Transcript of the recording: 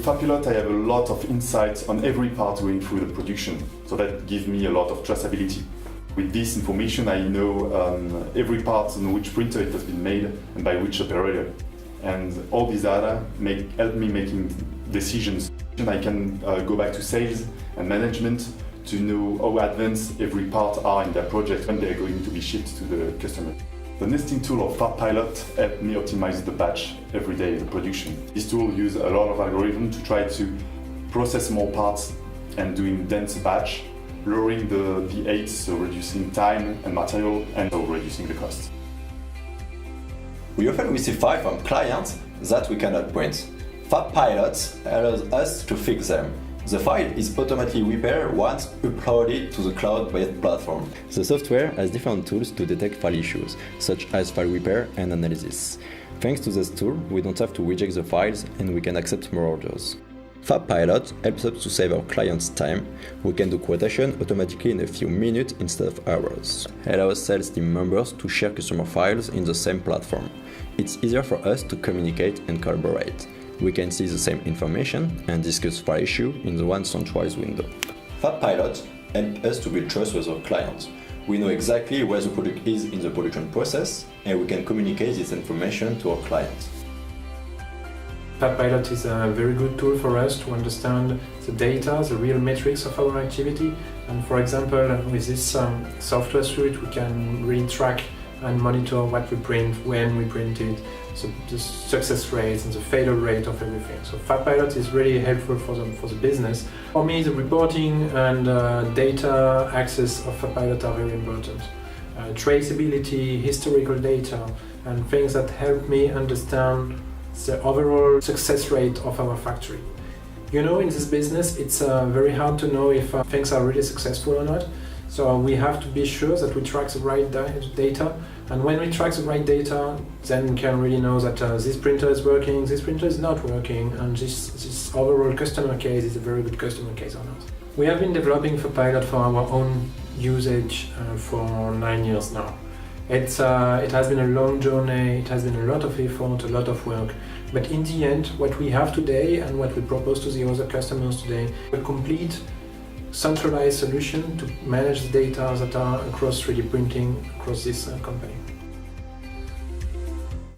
With Fabpilot, I have a lot of insights on every part going through the production, so that gives me a lot of traceability. With this information, I know every part on which printer it has been made and by which operator. And all these data help me making decisions. I can go back to sales and management to know how advanced every part are in their project when they're going to be shipped to the customer. The nesting tool of Fabpilot helped me optimize the batch every day, the production. This tool uses a lot of algorithms to try to process more parts and doing dense batch, lowering the P8, so reducing time and material, and so reducing the cost. We often receive files from clients that we cannot print. Fabpilot allows us to fix them. The file is automatically repaired once uploaded to the cloud-based platform. The software has different tools to detect file issues, such as file repair and analysis. Thanks to this tool, we don't have to reject the files and we can accept more orders. Fabpilot helps us to save our clients time. We can do quotation automatically in a few minutes instead of hours. It allows sales team members to share customer files in the same platform. It's easier for us to communicate and collaborate. We can see the same information and discuss file issue in the one centralized window. Fabpilot helps us to build trust with our clients. We know exactly where the product is in the production process, and we can communicate this information to our clients. Fabpilot is a very good tool for us to understand the data, the real metrics of our activity. And for example, with this software suite, we can really track and monitor what we print, when we print it, so the success rates and the failure rate of everything. So Fabpilot is really helpful for the business. For me, the reporting and data access of Fabpilot are very important. Traceability, historical data, and things that help me understand the overall success rate of our factory. You know, in this business, it's very hard to know if things are really successful or not. So we have to be sure that we track the right data, and when we track the right data, then we can really know that this printer is working, this printer is not working, and this overall customer case is a very good customer case or not. We have been developing Fabpilot for our own usage for 9 years now. It has been a long journey, it has been a lot of effort, a lot of work, but in the end, what we have today and what we propose to the other customers today, a complete centralized solution to manage the data that are across 3D printing across this company.